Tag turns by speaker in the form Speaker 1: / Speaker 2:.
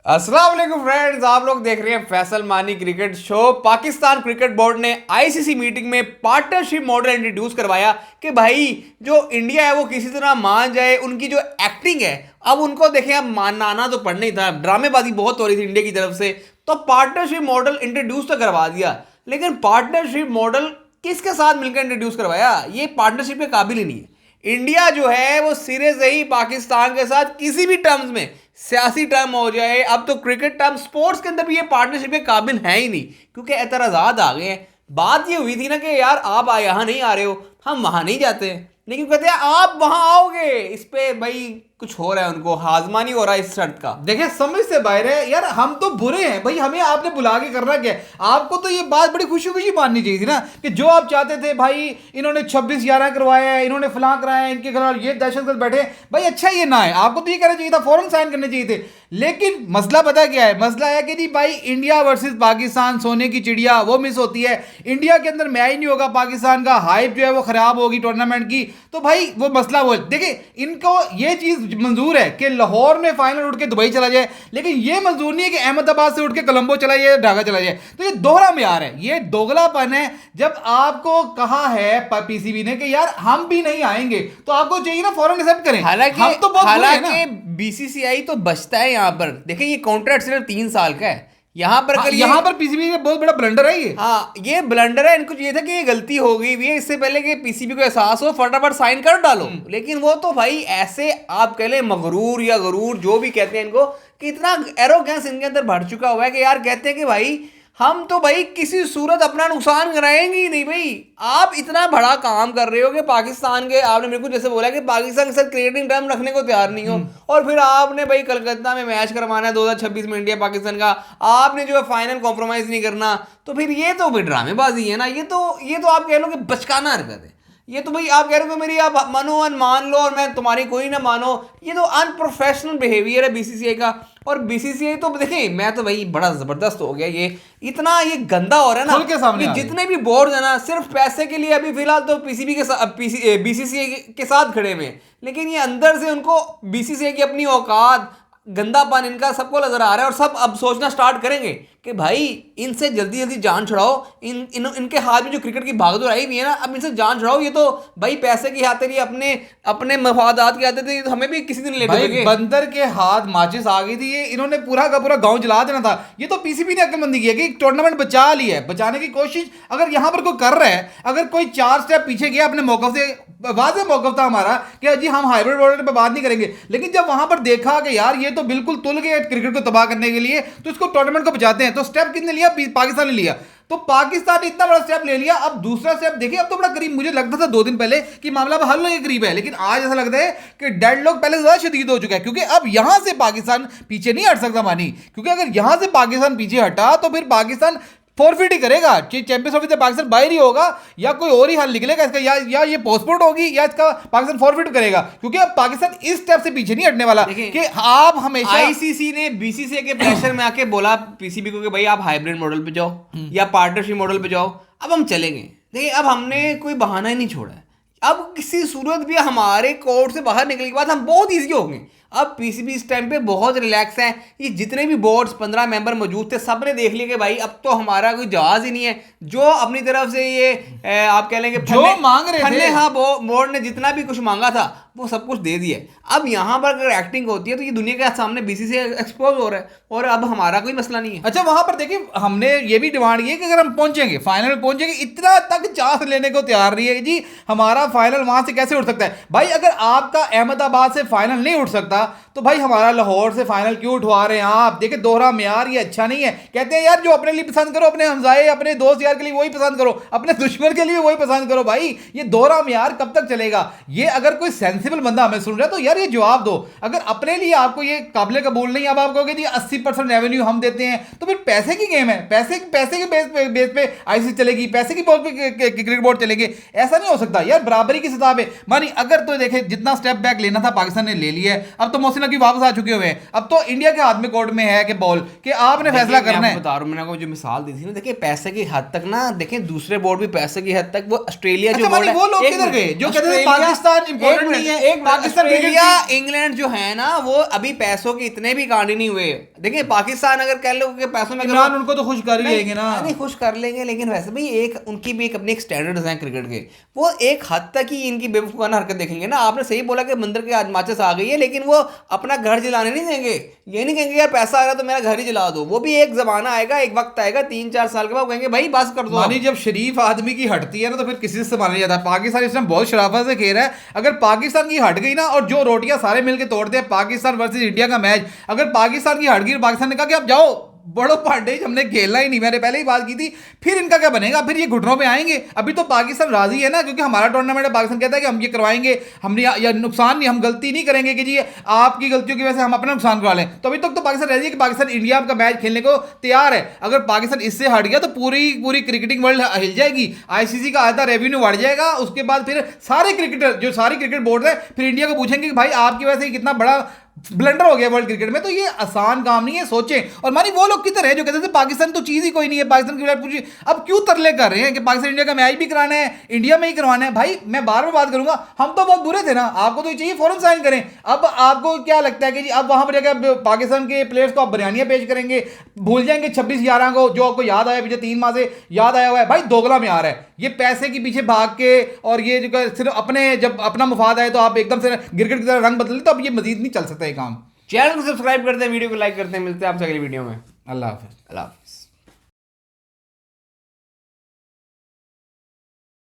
Speaker 1: अस्सलाम वालेकुम फ्रेंड्स, आप लोग देख रहे हैं फैसल मानी cricket show. Pakistan cricket board ने आईसीसी मीटिंग में पार्टनरशिप मॉडल इंट्रोड्यूस करवाया कि भाई जो इंडिया है वो किसी तरह मान जाए। उनकी जो एक्टिंग है, अब उनको देखें, अब मानना तो पड़ना ही था, ड्रामेबाजी बहुत हो रही थी इंडिया की तरफ से, तो पार्टनरशिप मॉडल इंट्रोड्यूस तो करवा दिया। लेकिन पार्टनरशिप मॉडल किसके साथ मिलकर इंट्रोड्यूस करवाया? ये पार्टनरशिप के काबिल ही नहीं है। इंडिया जो है वो सिरे से ही पाकिस्तान के साथ किसी भी टर्म्स में, सियासी टर्म हो जाए, अब तो क्रिकेट टर्म, स्पोर्ट्स के अंदर भी ये पार्टनरशिप के काबिल है ही नहीं, क्योंकि एतराज़ात आ गए हैं। बात ये हुई थी ना कि यार आप यहाँ नहीं आ रहे हो, हम वहाँ नहीं जाते हैं, लेकिन कहते हैं आप वहाँ आओगे। इस पे भाई कुछ हो रहा है, उनको हाजमा नहीं हो रहा इस शर्त का।
Speaker 2: देखिए समझ से बाहर है यार, हम तो बुरे हैं भाई, हमें आपने बुला के करना क्या है? आपको तो ये बात बड़ी खुशी खुशी माननी चाहिए थी ना कि जो आप चाहते थे भाई, इन्होंने 26/11 करवाया है, इन्होंने फलां कराया है, इनके खिलाफ ये दहशतगर्द बैठे भाई, अच्छा ये ना है, आपको तो ये कहना चाहिए था, फौरन साइन करने चाहिए थे। लेकिन मसला पता क्या है? मसला है कि जी भाई इंडिया वर्सेस पाकिस्तान, सोने की चिड़िया वो मिस होती है। इंडिया के अंदर मैच नहीं होगा, पाकिस्तान का हाइप जो है वो खराब होगी टूर्नामेंट की, तो भाई वो मसला वो देखिए, इनको ये चीज मंजूर है कि लाहौर में फाइनल उठ के दुबई चला जाए, लेकिन ये मंजूर नहीं है कि अहमदाबाद से उठ के कोलंबो चला जाए, ढाका चला जाए। तो ये दोहरा म्यार है, ये दोगलापन है। जब आपको कहा है पीसीबी ने कि यार हम भी नहीं आएंगे, तो आपको चाहिए ना फौरन एक्सेप्ट करें।
Speaker 1: हालांकि
Speaker 2: हम तो बहुत बुरे हैं ना।
Speaker 1: हालांकि बीसीसीआई तो बचता है यहाँ पर। देखिए ये कॉन्ट्रैक्ट सिर्फ 3 साल का है। यहाँ पर
Speaker 2: हाँ,
Speaker 1: अगर
Speaker 2: यहाँ पर पीसीबी का बहुत बड़ा ब्लंडर है ये।
Speaker 1: हाँ, ये ब्लंडर है। इनको ये था कि ये गलती हो गई हुई है, इससे पहले कि पीसीबी को एहसास हो फटाफट साइन कर डालो। लेकिन वो तो भाई ऐसे आप कह ले मगरूर या गरूर जो भी कहते हैं इनको, कि इतना एरोगेंस इनके अंदर भर चुका हुआ है कि यार कहते हैं कि भाई हम तो भाई किसी सूरत अपना नुकसान कराएंगे ही नहीं। भाई आप इतना बड़ा काम कर रहे हो कि पाकिस्तान के, आपने मेरे को जैसे बोला कि पाकिस्तान के साथ क्रिकेटिंग टर्म रखने को तैयार नहीं हो, और फिर आपने भाई कलकत्ता में मैच करवाना है 2026 में इंडिया पाकिस्तान का, आपने जो है फाइनल कॉम्प्रोमाइज नहीं करना, तो फिर ये तो भाई ड्रामेबाजी है ना। ये तो आप कह लो कि बचकाना हरकत है। ये तो भाई आप कह रहे हो मेरी आप मानो मान लो और मैं तुम्हारी कोई ना मानो, ये तो अनप्रोफेशनल बिहेवियर है बीसीसीआई का। और बीसीसीआई तो देखिए, मैं तो भाई बड़ा जबरदस्त हो गया, ये इतना ये गंदा हो रहा है ना
Speaker 2: खुल के सामने
Speaker 1: कि
Speaker 2: आ गया।
Speaker 1: जितने भी बोर्ड है ना सिर्फ पैसे के लिए अभी फिलहाल तो पीसीबी के साथ बीसीसीआई के साथ खड़े हुए हैं, लेकिन ये अंदर से उनको बीसीसीआई की अपनी औकात, गंदापन इनका सबको नजर आ रहा है। और सब अब सोचना स्टार्ट करेंगे कि भाई इनसे जल्दी जल्दी जान छुड़ाओ। इनके हाथ में जो क्रिकेट की भागदौड़ आई हुई है ना, अब इनसे जान छुड़ाओ। ये तो भाई पैसे की खातिर, ये अपने अपने मफादात की आते थे, तो हमें भी किसी दिन ले
Speaker 2: भाई
Speaker 1: डूबेंगे।
Speaker 2: बंदर के हाथ माचिस आ गई थी, ये इन्होंने पूरा का पूरा गांव जला देना था। ये तो पीसीबी ने अक्लमंदी की है कि टूर्नामेंट बचा ली है, बचाने की कोशिश अगर यहां पर कोई कर रहा है, अगर कोई 4 स्टेप पीछे गया अपने मौकफ से, वाज़ेह मौकफ था हमारा कि जी हम हाइब्रिड मॉडल पे बात नहीं करेंगे, लेकिन जब वहां पर देखा कि यार ये तो बिल्कुल तुल गए क्रिकेट को तबाह करने के लिए, तो इसको टूर्नामेंट को बचाते हैं। तो स्टेप किसने लिया? पाकिस्तान ने लिया। तो पाकिस्तान ने इतना बड़ा स्टेप ले लिया। अब दूसरा स्टेप देखिए, अब तो बड़ा करीब, मुझे लगता था 2 दिन पहले कि मामला अब हल होने के करीब है, लेकिन आज ऐसा लगता है कि डेडलॉक पहले से ज्यादा शदीद हो चुका है, क्योंकि अब यहां से पाकिस्तान पीछे नहीं हट सकता मानी, क्योंकि अगर यहां से पाकिस्तान पीछे हटा तो फिर पाकिस्तान फॉरफिट ही करेगा। चैंपियंस ट्रॉफी से पाकिस्तान बाहर ही होगा, या कोई और ही हल निकलेगा इसका, या ये पोस्टपोर्ट होगी, या इसका पाकिस्तान फॉरफिट करेगा, क्योंकि अब पाकिस्तान इस स्टेप से पीछे नहीं हटने वाला कि आप हमेशा।
Speaker 1: आईसीसी ने बीसीसीआई के प्रेशर में आके बोला पीसीबी को कि भाई आप हाइब्रिड मॉडल पे जाओ या पार्टनरशिप मॉडल पे जाओ, अब हम चलेंगे। देखिए अब हमने कोई बहाना ही नहीं छोड़ा है। अब किसी सूरत भी हमारे कोर्ट से बाहर निकलने के बाद हम बहुत ईजी हो गए। अब पीसीबी इस टाइम पे बहुत रिलैक्स है। ये जितने भी बोर्ड्स 15 मेंबर मौजूद थे, सब ने देख लिया कि भाई अब तो हमारा कोई जवाब ही नहीं है। जो अपनी तरफ से ये आप कह लेंगे
Speaker 2: जो मांग रहे थे,
Speaker 1: हाँ, बोर्ड ने जितना भी कुछ मांगा था वो सब कुछ दे दिया है। अब यहाँ पर अगर एक्टिंग होती है तो ये दुनिया के सामने बीसीसीआई एक्सपोज हो रहा है, और अब हमारा कोई मसला नहीं है।
Speaker 2: अच्छा, वहां पर देखिए हमने ये भी डिमांड की है कि अगर हम पहुंचेंगे फाइनल में, पहुंचेंगे, इतना तक चांस लेने को तैयार नहीं है जी हमारा फाइनल वहां से कैसे उठ सकता है। भाई अगर आपका अहमदाबाद से फाइनल नहीं उठ सकता, तो भाई हमारा लाहौर से फाइनल क्यों उठवा रहे हैं आप? देखिए दोहरा म्यार ये अच्छा नहीं है। कहते हैं यार जो अपने लिए पसंद करो, अपने हमसाए, अपने दोस्त यार के लिए वही पसंद करो, अपने दुश्मन के लिए वही पसंद करो। भाई ये दोहरा म्यार कब तक चलेगा? ये अगर कोई सेंसिबल बंदा हमें सुन रहा है तो यार ये जवाब दो। अगर अपने लिए आपको ये काबिल कबूल नहीं, अब आप कहोगे 80% रेवेन्यू हम देते हैं, तो फिर पैसे की गेम है, पैसे के बेस पे आईसीसी चलेगी, पैसे की बोर्ड पे क्रिकेट बोर्ड चलेंगे। ऐसा नहीं हो सकता यार, बराबरी की सतह पे मानी। अगर तो देखे जितना स्टेप बैक लेना था पाकिस्तान ने ले लिया है, अब तो मोहसिन नकवी वापस आ चुके हुए हैं। अब तो इंडिया के हाथ में कोर्ट में है कि बॉल कि आपने फैसला करना है।
Speaker 1: बता रहा हूं, मैंने आपको जो मिसाल दी थी ना, देखिए पैसे की हद तक ना, देखिए दूसरे बोर्ड भी पैसे की हद तक, वो ऑस्ट्रेलिया जो
Speaker 2: अच्छा
Speaker 1: बोर्ड
Speaker 2: मानी,
Speaker 1: है,
Speaker 2: वो लोग किधर गए जो कहते थे पाकिस्तान इंपॉर्टेंट नहीं
Speaker 1: एक ऑस्ट्रेलिया इंग्लैंड जो है ना, वो अभी पैसों के इतने भी कांडी नहीं हुए। देखिए पाकिस्तान अगर कह लो कि पैसों में
Speaker 2: इमरान उनको तो खुश कर ही लेंगे ना,
Speaker 1: नहीं खुश कर लेंगे, लेकिन वैसे भी एक उनकी भी एक अपनी एक स्टैंडर्ड्स हैं क्रिकेट के, वो एक हद तक ही इनकी बेवकूफाना हरकत देखेंगे ना। आपने सही बोला कि मंदिर के आज माचिस आ गई है, लेकिन वो अपना घर जलाने नहीं देंगे। ये नहीं कहेंगे यार पैसा आ रहा तो मेरा घर ही जला दो। वो भी एक जमाना आएगा, एक वक्त आएगा 3-4 साल के बाद कहेंगे भाई बस कर दो।
Speaker 2: मानी जब शरीफ आदमी की हटती है ना तो फिर किसी से माना नहीं जाता। पाकिस्तान इस टाइम बहुत शराफत से खेल रहा है। अगर पाकिस्तान की हट गई ना, और जो रोटियां सारे मिलके तोड़ते हैं, पाकिस्तान वर्सेस इंडिया का मैच, अगर पाकिस्तान की हट गई, पाकिस्तान ने कहा कि अब जाओ बड़ो पांडे, हमने खेलना ही नहीं, मैंने पहले ही बात की थी, फिर इनका क्या बनेगा? फिर ये घुटनों पे आएंगे। अभी तो पाकिस्तान राजी है ना, क्योंकि हमारा टूर्नामेंट है, पाकिस्तान कहता है कि हम ये करवाएंगे, हमने या नुकसान नहीं, हम गलती नहीं करेंगे कि जी आपकी गलतियों की वजह से हम अपना नुकसान करवा लें। तो अभी तक तो पाकिस्तान राजी है कि पाकिस्तान इंडिया का मैच खेलने को तैयार है। अगर पाकिस्तान इससे हट गया तो पूरी क्रिकेटिंग वर्ल्ड हिल जाएगी, आईसीसी का आधा रेवेन्यू बढ़ जाएगा। उसके बाद फिर सारे क्रिकेटर, जो सारी क्रिकेट बोर्ड है, फिर इंडिया को पूछेंगे कि भाई आपकी वजह से कितना बड़ा ब्लंडर हो गया वर्ल्ड क्रिकेट में। तो ये आसान काम नहीं है, सोचें। और मानी वो लोग किधर है जो कहते थे पाकिस्तान तो चीज ही कोई नहीं है, पाकिस्तान की पूछी, अब क्यों तरले कर रहे हैं कि पाकिस्तान इंडिया का मैच भी कराना है, इंडिया में ही करवाना है? भाई मैं बार बार बात करूंगा, हम तो बहुत बुरे थे ना, आपको तो ये चाहिए फौरन साइन करें। अब आपको क्या लगता है कि जी अब वहां पर जाकर पाकिस्तान के प्लेयर्स को आप बयानियां पेश करेंगे, भूल जाएंगे 26/11 को, जो आपको याद आया पिछले 3 माह से याद आया हुआ है? भाई दोगला में आ रहा है ये, पैसे के पीछे भाग के, और ये जो सिर्फ अपने, जब अपना मुफाद आए तो आप एकदम से गिरगिट की तरह रंग बदले, तो अब ये मजीद नहीं चल सकता ये काम।
Speaker 1: चैनल को सब्सक्राइब करते हैं, वीडियो को लाइक करते हैं। मिलते हैं आपसे अगली वीडियो में।
Speaker 2: अल्लाह हाफिज़।
Speaker 1: अल्लाह।